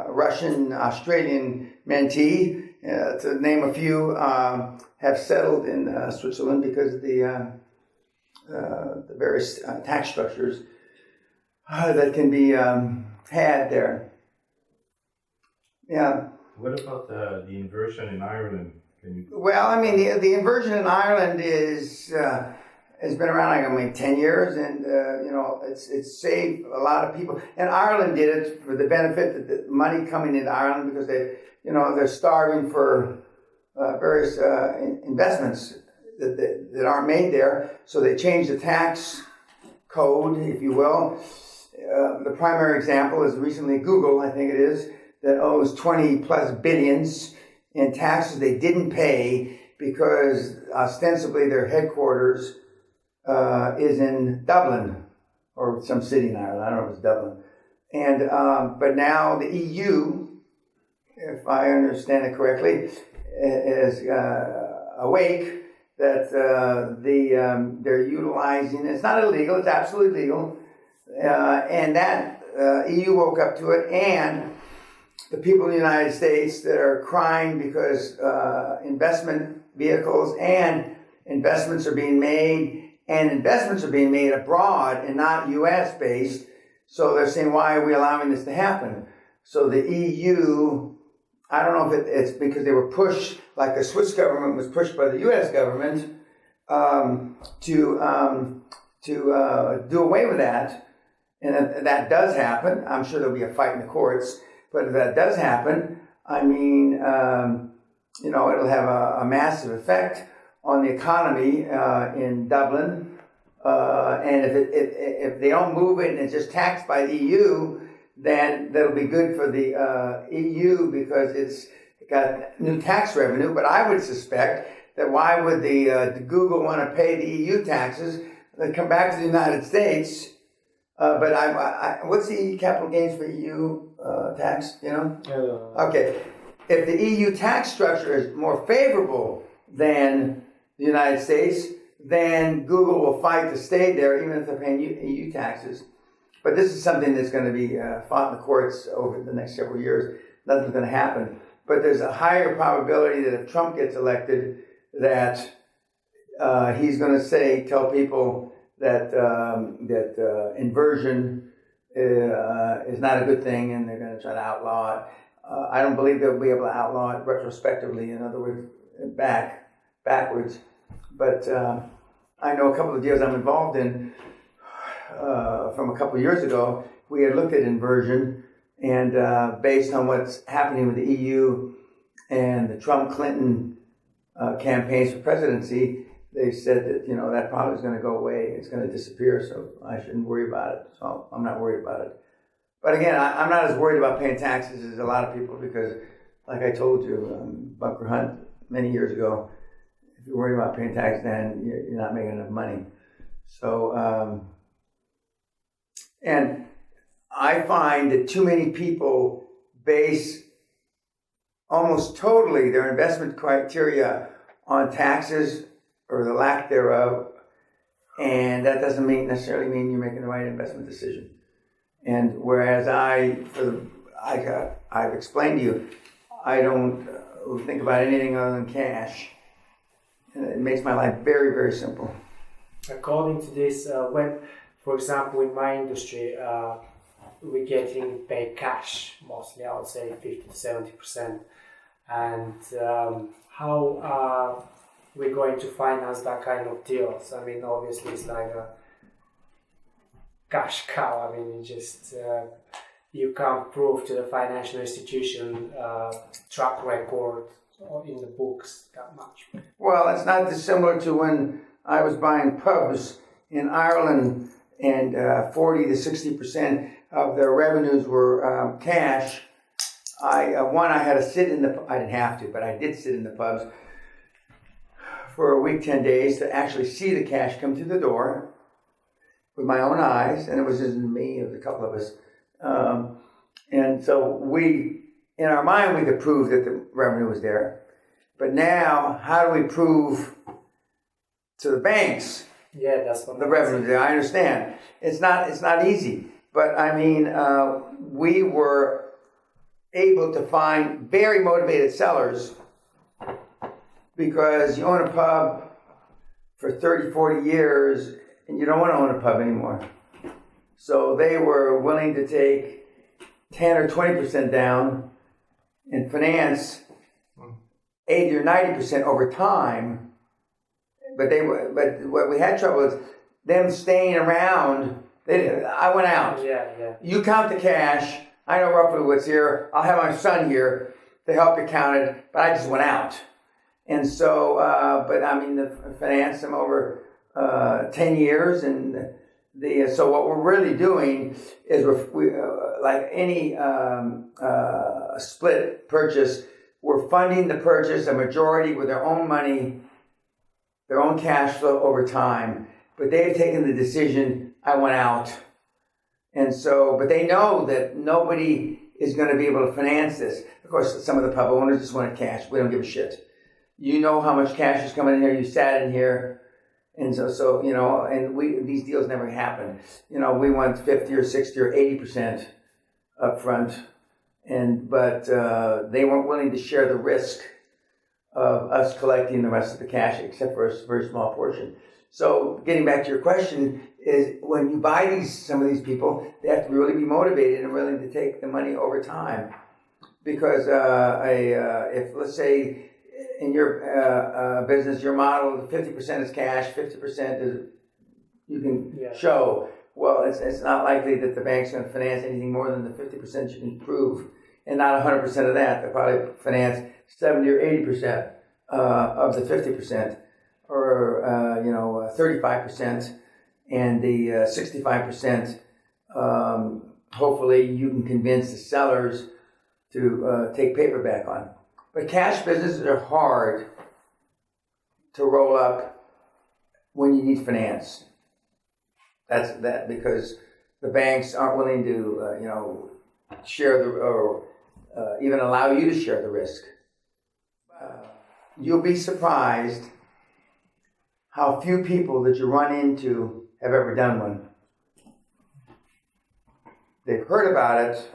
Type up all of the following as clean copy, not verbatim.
Russian, Australian mentee, to name a few, have settled in Switzerland because of the various tax structures that can be had there. Yeah. What about the inversion in Ireland? Well, I mean, the inversion in Ireland has been around 10 years, and it's saved a lot of people. And Ireland did it for the benefit that the money coming into Ireland, because they're starving for various investments that aren't made there. So they changed the tax code, if you will. The primary example is recently Google, I think it is, that owes 20 plus billions in taxes they didn't pay because ostensibly their headquarters is in Dublin or some city in Ireland. I don't know if it's Dublin. And but now the EU, if I understand it correctly, is awake that they're utilizing. It's not illegal. It's absolutely legal, and that EU woke up to it, and the people in the United States that are crying because investment vehicles and investments are being made, and investments are being made abroad and not U.S. based. So they're saying, why are we allowing this to happen? So the EU, I don't know if it's because they were pushed, like the Swiss government was pushed by the U.S. government to do away with that. And if that does happen, I'm sure there'll be a fight in the courts. But if that does happen, I mean, it'll have a massive effect on the economy in Dublin. And if they don't move it and it's just taxed by the EU, then that'll be good for the EU because it's got new tax revenue. But I would suspect that why would the Google want to pay the EU taxes? They come back to the United States. But what's the capital gains for EU tax? Okay. If the EU tax structure is more favorable than the United States, then Google will fight to stay there, even if they're paying EU taxes. But this is something that's going to be fought in the courts over the next several years. Nothing's going to happen. But there's a higher probability that if Trump gets elected, that he's going to tell people that inversion is not a good thing, and they're going to try to outlaw it. I don't believe they'll be able to outlaw it retrospectively. In other words, backwards. But I know a couple of deals I'm involved in from a couple of years ago. We had looked at inversion, and based on what's happening with the EU and the Trump-Clinton campaigns for presidency, they said that that problem is going to go away. It's going to disappear, so I shouldn't worry about it. So I'm not worried about it. But again, I'm not as worried about paying taxes as a lot of people because, like I told you, Bunker Hunt many years ago, if you're worried about paying taxes, then you're not making enough money. So, and I find that too many people base almost totally their investment criteria on taxes or the lack thereof, and that doesn't necessarily mean you're making the right investment decision. And whereas I've explained to you, I don't think about anything other than cash. And it makes my life very, very simple. According to this, when, for example, in my industry, we're getting paid cash mostly, I would say 50 to 70%. And how are we going to finance that kind of deals? I mean, obviously it's like a cash cow. I mean, you can't prove to the financial institution track record in the books that much. Well, it's not dissimilar to when I was buying pubs in Ireland, and 40 to 60% of their revenues were cash. I had to sit in I didn't have to, but I did sit in the pubs for a week, 10 days to actually see the cash come through the door with my own eyes, and it was just me, it was a couple of us. And so in our mind, we could prove that the revenue was there. But now, how do we prove to the banks that's what the revenue there? I understand. It's not easy. But I mean, we were able to find very motivated sellers because you own a pub for 30, 40 years and you don't want to own a pub anymore. So they were willing to take 10 or 20% down and finance 80 or 90% over time. But what we had trouble is them staying around. I went out. Yeah. You count the cash. I know roughly what's here. I'll have my son here to help you count it, but I just went out. And so, but I mean, finance them over 10 years. And so what we're really doing is we like any split purchase, we're funding the purchase, a majority with their own money, their own cash flow over time. But they've taken the decision, I went out. And so, but they know that nobody is going to be able to finance this. Of course, some of the pub owners just want cash. We don't give a shit. You know how much cash is coming in here. You sat in here. And so you know, and these deals never happen. You know, we want 50 or 60 or 80% up front. But they weren't willing to share the risk of us collecting the rest of the cash, except for a very small portion. So getting back to your question is when you buy some of these people, they have to really be motivated and willing to take the money over time. Because if let's say in your business, your model, 50% is cash, 50% is you can show. Well, it's not likely that the bank's going to finance anything more than the 50% you can prove, and not 100% of that. They'll probably finance 70 or 80% of the 50%, or 35%, and the 65%. Hopefully, you can convince the sellers to take paperback on. But cash businesses are hard to roll up when you need finance. That's because the banks aren't willing to, share or even allow you to share the risk. You'll be surprised how few people that you run into have ever done one. They've heard about it,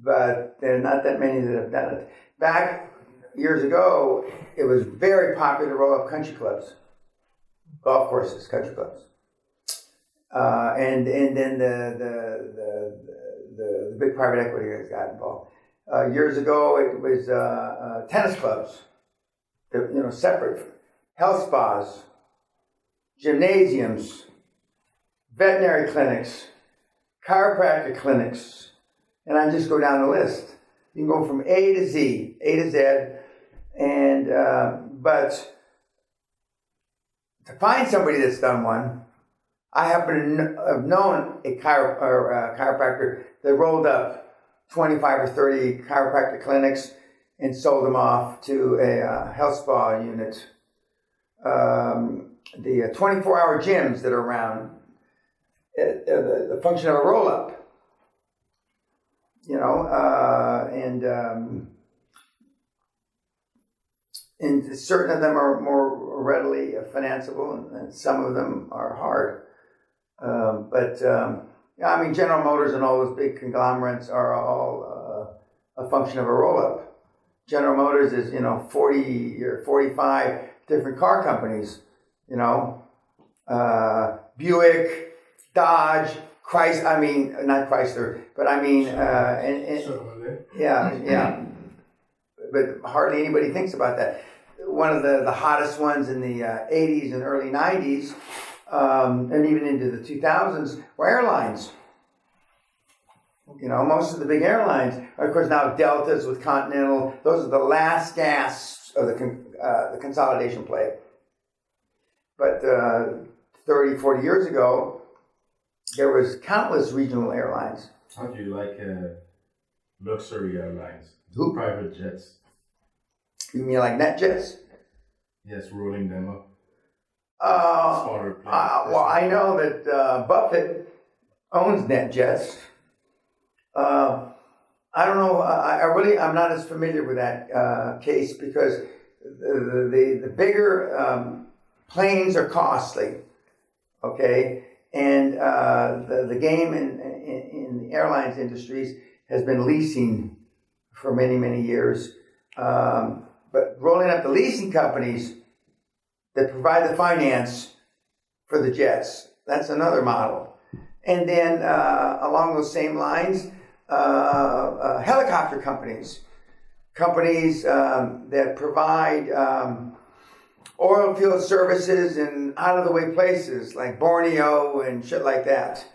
but there are not that many that have done it. Back years ago, it was very popular to roll up country clubs, golf courses, country clubs, and then the big private equity guys got involved. Years ago, it was tennis clubs, separate health spas, gymnasiums, veterinary clinics, chiropractic clinics, and I just go down the list. You can go from A to Z, and but to find somebody that's done one, I happen to have known a chiropractor that rolled up 25 or 30 chiropractic clinics and sold them off to a health spa unit. The 24-hour gyms that are around, the function of a roll-up. And certain of them are more readily financeable, and some of them are hard. General Motors and all those big conglomerates are all a function of a roll-up. General Motors is 40 or 45 different car companies. Buick, Dodge, Chrysler. Not Chrysler, but yeah. But hardly anybody thinks about that. One of the hottest ones in the 80s and early 90s, and even into the 2000s, were airlines. Most of the big airlines, of course, now Deltas with Continental. Those are the last gasps of the consolidation play. But 30, 40 years ago, there was countless regional airlines. How do you like luxury airlines? Who? Private jets. You mean like NetJets? Yes, rolling them up. Smaller planes. I know that Buffett owns NetJets. I don't know. I'm not as familiar with that case because the bigger planes are costly. Okay. And the game in the airlines industries has been leasing for many, many years. But rolling up the leasing companies that provide the finance for the jets, that's another model. And then along those same lines, helicopter companies that provide oil field services in out-of-the-way places like Borneo and shit like that.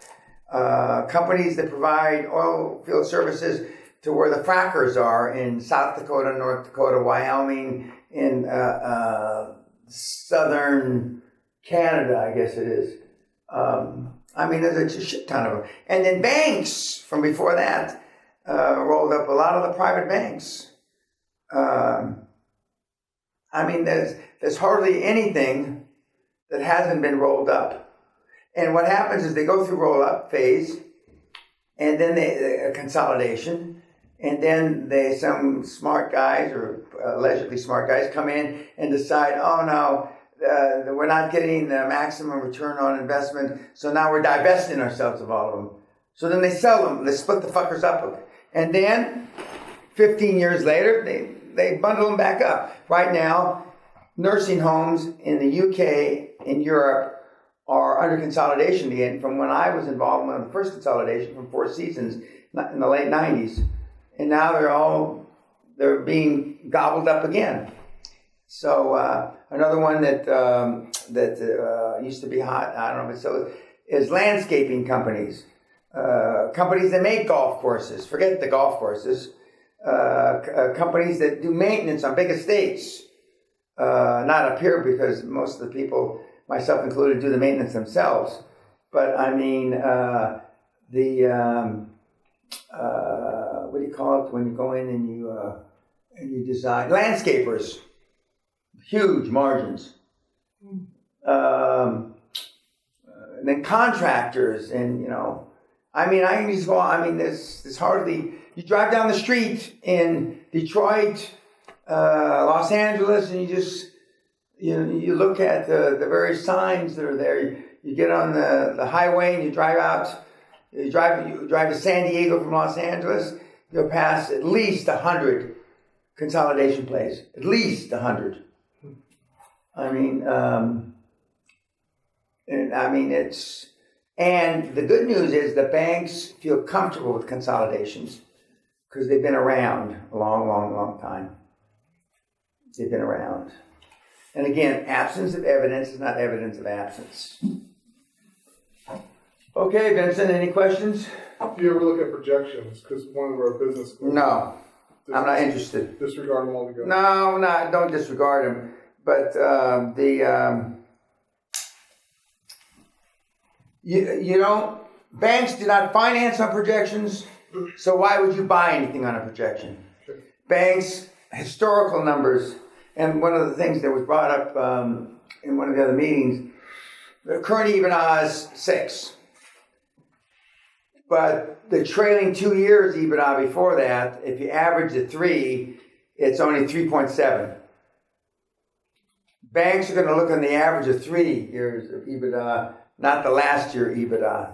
Companies that provide oil field services to where the frackers are in South Dakota, North Dakota, Wyoming, in southern Canada, I guess it is. I mean, there's a shit ton of them. And then banks from before that rolled up a lot of the private banks. I mean, there's hardly anything that hasn't been rolled up. And what happens is they go through roll-up phase, and then they consolidation, and then some smart guys or allegedly smart guys come in and decide, oh no, we're not getting the maximum return on investment, so now we're divesting ourselves of all of them. So then they sell them, they split the fuckers up, and then 15 years later, they bundle them back up. Right now, nursing homes in the UK, in Europe, are under consolidation again from when I was involved in one of the first consolidation from Four Seasons in the late 90s. And now they're being gobbled up again. So another one that used to be hot, I don't know if it's still is landscaping companies. Companies that make golf courses, forget the golf courses. Companies that do maintenance on big estates. Not up here because most of the people, myself included, do the maintenance themselves. But I mean, what do you call it when you go in and you design? Landscapers, huge margins. And then contractors, and I mean, I can just go. I mean, there's hardly. You drive down the street in Detroit, Los Angeles, and you look at the various signs that are there. You get on the highway and you drive out. You drive to San Diego from Los Angeles. You'll pass at least 100 consolidation plays. At least 100. I mean, it's. And the good news is the banks feel comfortable with consolidations because they've been around a long, long, long time. They've been around. And again, absence of evidence is not evidence of absence. Okay, Vincent, any questions? Do you ever look at projections? Because one of our business... No, I'm not interested. Disregard them altogether? No, don't disregard them. But you don't... Banks do not finance on projections, so why would you buy anything on a projection? Sure. Banks, historical numbers, and one of the things that was brought up in one of the other meetings, the current EBITDA is 6. But the trailing 2 years EBITDA before that, if you average the 3, it's only 3.7. Banks are going to look on the average of 3 years of EBITDA, not the last year EBITDA.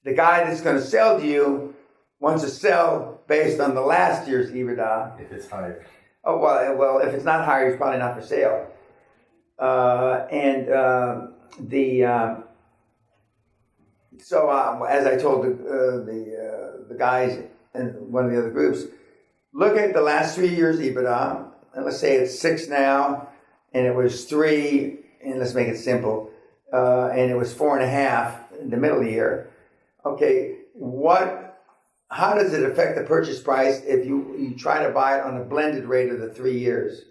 The guy that's going to sell to you wants to sell based on the last year's EBITDA. If it's higher. Oh, well, if it's not higher, it's probably not for sale. So as I told the guys in one of the other groups, look at the last 3 years EBITDA, and let's say it's 6 now, and it was 3, and let's make it simple, and it was 4.5 in the middle of the year. Okay, how does it affect the purchase price if you try to buy it on a blended rate of the 3 years?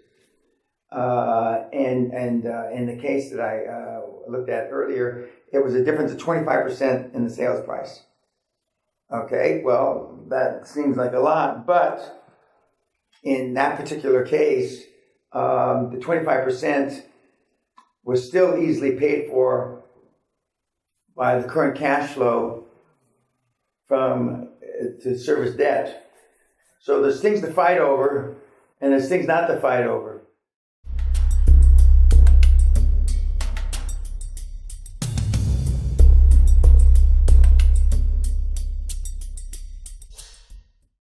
And in the case that I looked at earlier, it was a difference of 25% in the sales price. Okay, well, that seems like a lot, but in that particular case, the 25% was still easily paid for by the current cash flow to service debt. So there's things to fight over, and there's things not to fight over.